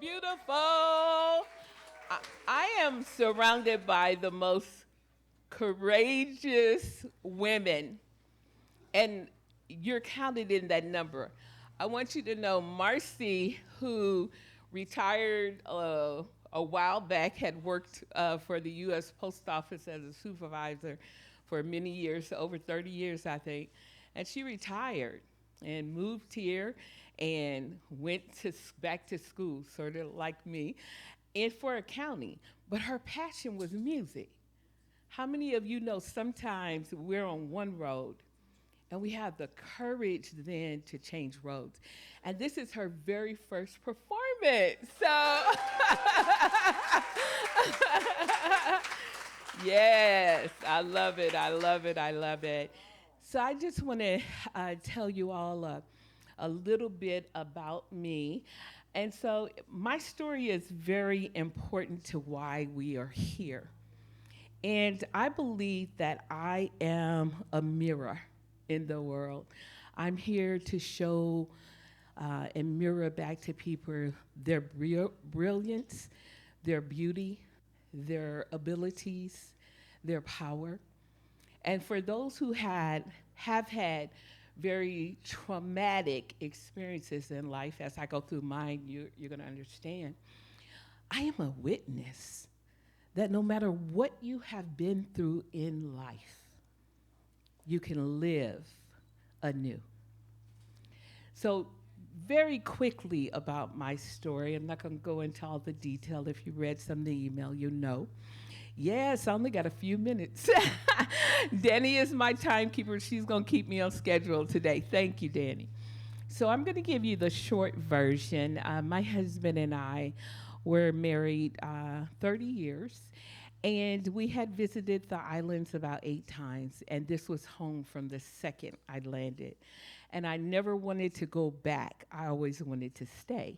Beautiful. I am surrounded by the most courageous women, and you're counted in that number. I want you to know Marcy, who retired a while back, had worked for the U.S. Post Office as a supervisor for many years, over 30 years, I think. And she retired and moved here and went to back to school, sort of like me, and for accounting. But her passion was music. How many of you know sometimes we're on one road and we have the courage then to change roads? And this is her very first performance. So, yes, I love it. I love it. I love it. So, I just want to tell you all a little bit about me. And so, my story is very important to why we are here. And I believe that I am a mirror in the world. I'm here to show and mirror back to people their brilliance, their beauty, their abilities, their power. And for those who have had very traumatic experiences in life, as I go through mine, you're going to understand. I am a witness that no matter what you have been through in life, you can live anew. So, very quickly about my story, I'm not going to go into all the detail. If you read some of the email, you know. Yes, I only got a few minutes. Danny is my timekeeper. She's going to keep me on schedule today. Thank you, Danny. So I'm going to give you the short version. My husband and I were married 30 years, and we had visited the islands about 8 times, and this was home from the second I landed. And I never wanted to go back. I always wanted to stay.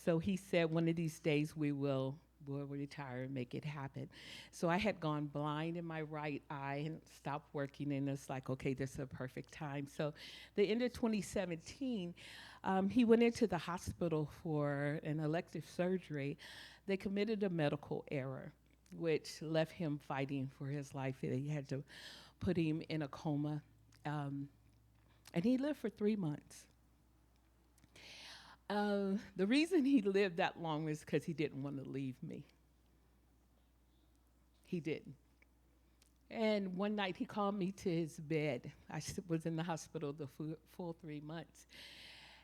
So he said, one of these days we'll retire and make it happen. So I had gone blind in my right eye and stopped working, and it's like, okay, this is a perfect time. So the end of 2017, he went into the hospital for an elective surgery. They committed a medical error, which left him fighting for his life. They had to put him in a coma, and he lived for 3 months. The reason he lived that long is because he didn't want to leave me. He didn't. And one night he called me to his bed. Was in the hospital the full 3 months.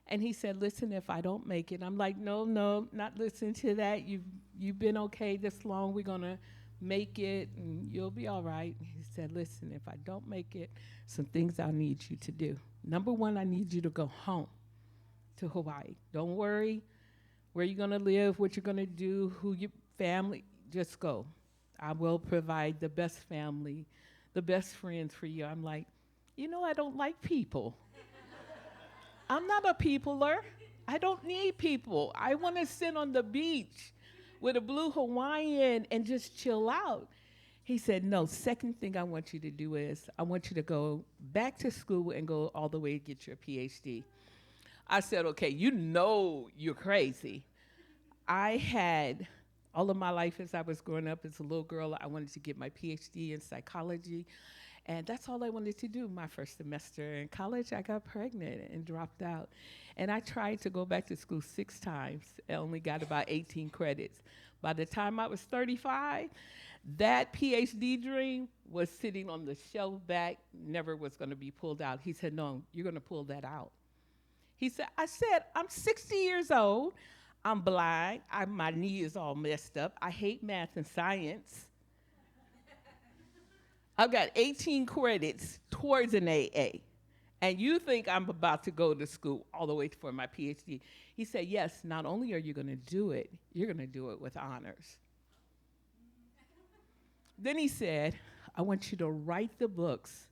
And he said, listen, if I don't make it, I'm like, no, no, not listening to that. You've been okay this long. We're going to make it and you'll be all right. He said, listen, if I don't make it, some things I need you to do. Number one, I need you to go home to Hawaii. Don't worry where you're going to live, what you're going to do, who your family, just go. I will provide the best family, the best friends for you. I'm like, I don't like people. I'm not a peopler. I don't need people. I want to sit on the beach with a blue Hawaiian and just chill out. He said, no, second thing I want you to do is I want you to go back to school and go all the way to get your PhD. I said, okay, you're crazy. I had all of my life as I was growing up as a little girl, I wanted to get my PhD in psychology. And that's all I wanted to do my first semester in college. I got pregnant and dropped out. And I tried to go back to school 6 times. I only got about 18 credits. By the time I was 35, that PhD dream was sitting on the shelf back, never was going to be pulled out. He said, no, you're going to pull that out. I said, I'm 60 years old. I'm blind. My knee is all messed up. I hate math and science. I've got 18 credits towards an AA. And you think I'm about to go to school all the way for my PhD. He said, yes, not only are you going to do it, you're going to do it with honors. Then he said, I want you to write the books.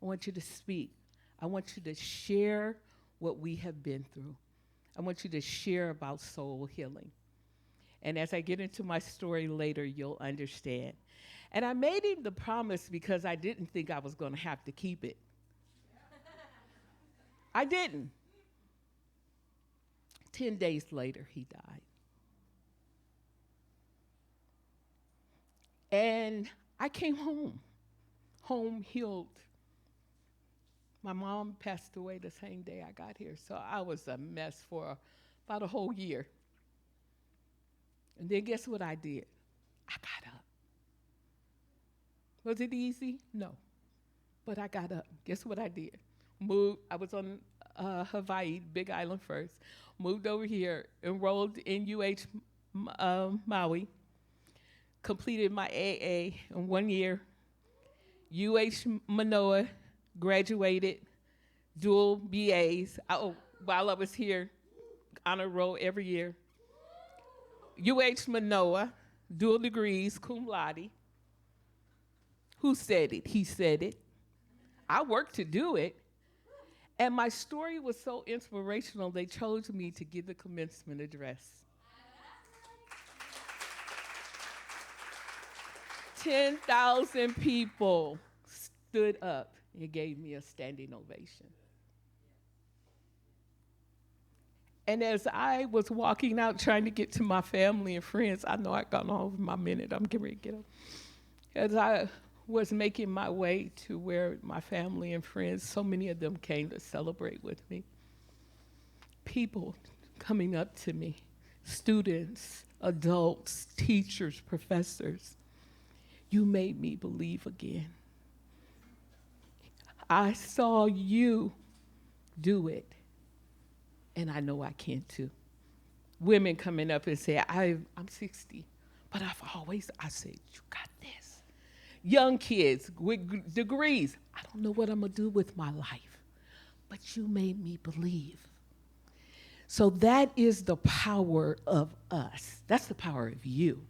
I want you to speak. I want you to share what we have been through. I want you to share about soul healing. And as I get into my story later, you'll understand. And I made him the promise because I didn't think I was going to have to keep it. I didn't. 10 days later, he died. And I came home healed. My mom passed away the same day I got here, so I was a mess for about a whole year. And then guess what I did? I got up. Was it easy? No. But I got up. Guess what I did? Moved. I was on Hawaii, Big Island first. Moved over here, enrolled in Maui, completed my AA in 1 year. Manoa, graduated, dual BAs. While I was here, honor roll every year. Manoa, dual degrees, cum laude. Who said it? He said it. I worked to do it. And my story was so inspirational, they chose me to give the commencement address. 10,000 people stood up and gave me a standing ovation. And as I was walking out trying to get to my family and friends, I know I've gone over my minute, I'm getting ready to get up. As I was making my way to where my family and friends, so many of them came to celebrate with me. People coming up to me, students, adults, teachers, professors. You made me believe again. I saw you do it, and I know I can too. Women coming up and say, I'm 60, but I said, you got this. Young kids with degrees, I don't know what I'm gonna do with my life, but you made me believe. So that is the power of us. That's the power of you.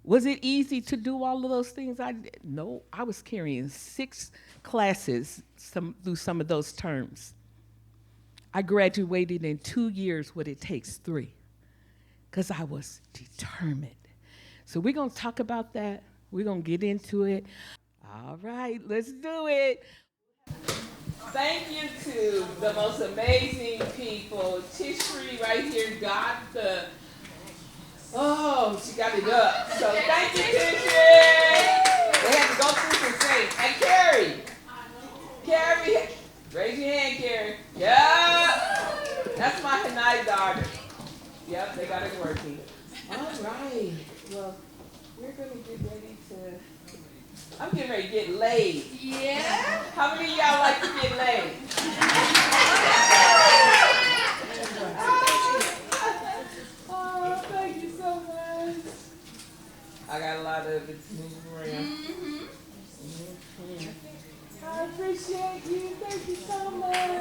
Was it easy to do all of those things I did? No, I was carrying 6 classes through some of those terms. I graduated in 2 years what it takes 3, because I was determined. So we're gonna talk about that. We're gonna get into it. All right, let's do it. Thank you to the most amazing people. Tishri right here got she got it up. So thank you, Tishri. They had to go through some things. And Carrie, raise your hand, Carrie. Yep. That's my Hanai daughter. Yep, they got it working. All right. Well, we're going to get ready to, I'm getting ready to get laid. Yeah? How many of y'all like to get laid? Oh, thank you so much. I got a lot of it to move around. I appreciate you. Thank you so much.